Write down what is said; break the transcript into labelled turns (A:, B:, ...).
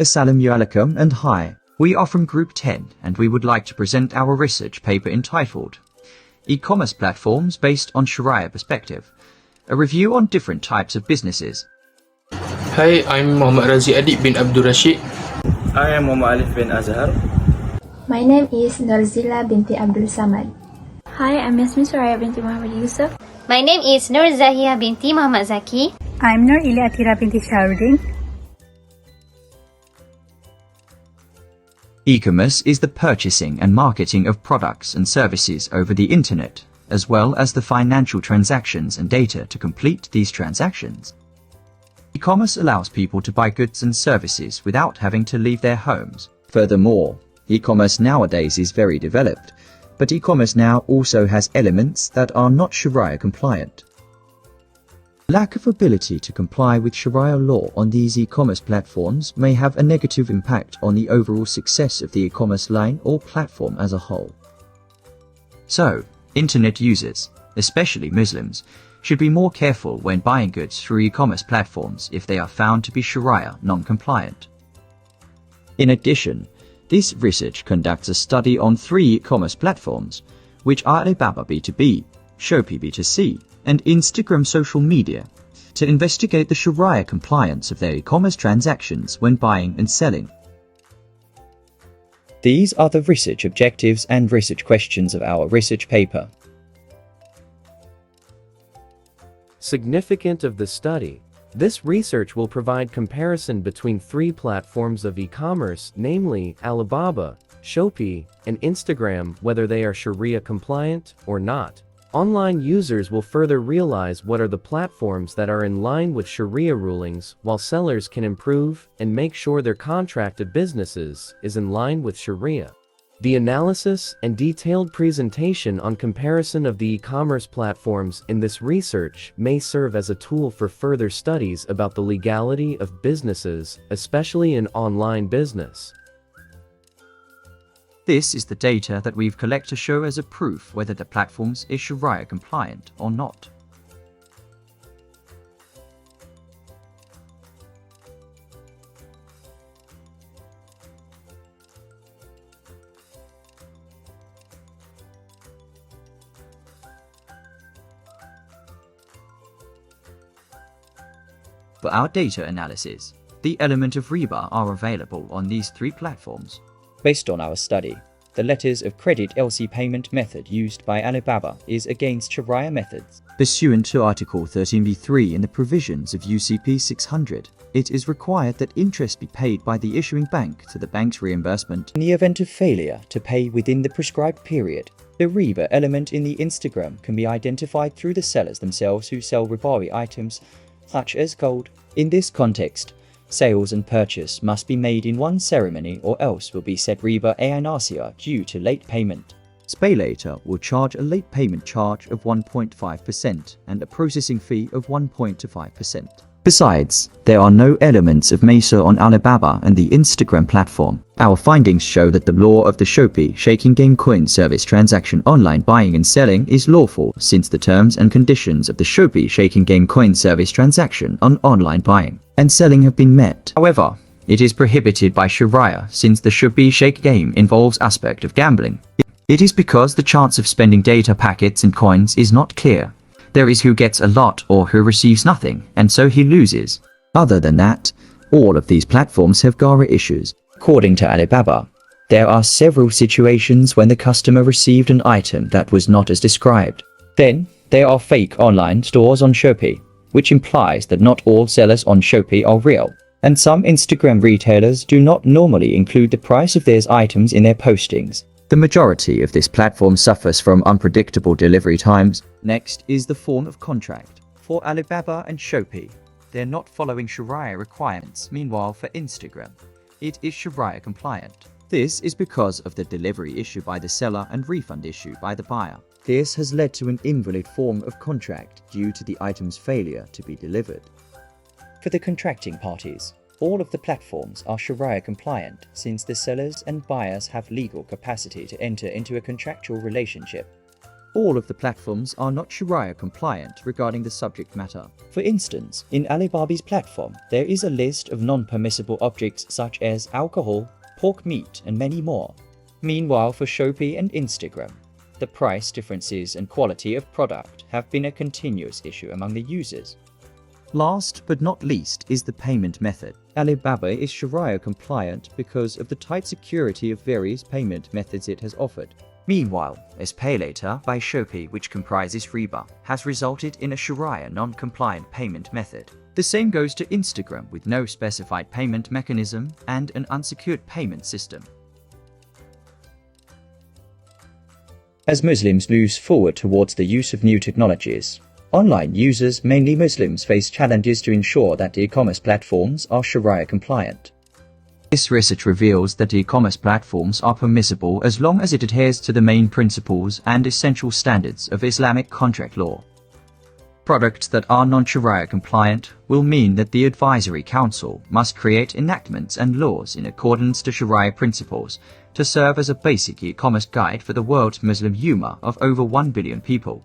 A: Assalamu alaikum and hi. We are from Group 10 and we would like to present our research paper entitled E-commerce Platforms Based on Shariah Perspective, a review on different types of businesses.
B: Hi, I'm Muhammad Razi Adik bin Abdul Rashid.
C: I am Muhammad Alif bin Azhar.
D: My name is Norzila binti Abdul Samad.
E: Hi, I'm Yasmin Shariah binti Muhammad Yusuf.
F: My name is Nur Zahia binti Muhammad Zaki.
G: I'm Nur Ili Atira binti Shahrudin.
A: E-commerce is the purchasing and marketing of products and services over the internet, as well as the financial transactions and data to complete these transactions. E-commerce allows people to buy goods and services without having to leave their homes. Furthermore, e-commerce nowadays is very developed, but e-commerce now also has elements that are not Shariah compliant. Lack of ability to comply with Shariah law on these e-commerce platforms may have a negative impact on the overall success of the e-commerce line or platform as a whole. So, internet users, especially Muslims, should be more careful when buying goods through e-commerce platforms if they are found to be Shariah non-compliant. In addition, this research conducts a study on 3 e-commerce platforms, which are Alibaba B2B, Shopee B2C, and Instagram social media, to investigate the Shariah compliance of their e-commerce transactions when buying and selling. These are the research objectives and research questions of our research paper.
H: Significance of the study. This research will provide comparison between 3 platforms of e-commerce, namely Alibaba, Shopee, and Instagram, whether they are Shariah compliant or not. Online users will further realize what are the platforms that are in line with Shariah rulings, while sellers can improve and make sure their contract of businesses is in line with Shariah. The analysis and detailed presentation on comparison of the e-commerce platforms in this research may serve as a tool for further studies about the legality of businesses, especially in online business.
A: This is the data that we've collected to show as a proof whether the platforms is Shariah compliant or not. For our data analysis, the element of riba are available on these 3 platforms. Based on our study, the letters of credit LC payment method used by Alibaba is against Shariah methods. Pursuant to Article 13b(3) in the provisions of UCP 600, it is required that interest be paid by the issuing bank to the bank's reimbursement in the event of failure to pay within the prescribed period. The riba element in the Instagram can be identified through the sellers themselves who sell ribawi items such as gold. In this context, sales and purchase must be made in one ceremony or else will be said riba anasiya due to late payment. SpayLater will charge a late payment charge of 1.5% and a processing fee of 1.25%. Besides, there are no elements of Mesa on Alibaba and the Instagram platform. Our findings show that the law of the Shopee shaking game coin service transaction online buying and selling is lawful since the terms and conditions of the Shopee shaking game coin service transaction on online buying and selling have been met. However, it is prohibited by Shariah since the Shopee shake game involves aspect of gambling. It is because the chance of spending data packets and coins is not clear. There is who gets a lot or who receives nothing, and so he loses. Other than that, all of these platforms have gara issues. According to Alibaba, there are several situations when the customer received an item that was not as described. Then, there are fake online stores on Shopee, which implies that not all sellers on Shopee are real, and some Instagram retailers do not normally include the price of their items in their postings. The majority of this platform suffers from unpredictable delivery times. Next is the form of contract. For Alibaba and Shopee, they're not following Shariah requirements. Meanwhile, for Instagram, it is Shariah compliant. This is because of the delivery issue by the seller and refund issue by the buyer. This has led to an invalid form of contract due to the item's failure to be delivered. For the contracting parties, all of the platforms are Shariah compliant since the sellers and buyers have legal capacity to enter into a contractual relationship. all of the platforms are not Shariah compliant regarding the subject matter. For instance, in Alibaba's platform, there is a list of non-permissible objects such as alcohol, pork meat, and many more. Meanwhile, for Shopee and Instagram, the price differences and quality of product have been a continuous issue among the users. Last but not least is the payment method. Alibaba is Shariah compliant because of the tight security of various payment methods it has offered. Meanwhile, as Pay Later by Shopee, which comprises Riba, has resulted in a Shariah non-compliant payment method. The same goes to Instagram with no specified payment mechanism and an unsecured payment system. As Muslims move forward towards the use of new technologies, online users, mainly Muslims, face challenges to ensure that e-commerce platforms are Shariah compliant. This research reveals that e-commerce platforms are permissible as long as it adheres to the main principles and essential standards of Islamic contract law. Products that are non-Shariah compliant will mean that the Advisory Council must create enactments and laws in accordance to Shariah principles to serve as a basic e-commerce guide for the world's Muslim ummah of over 1 billion people.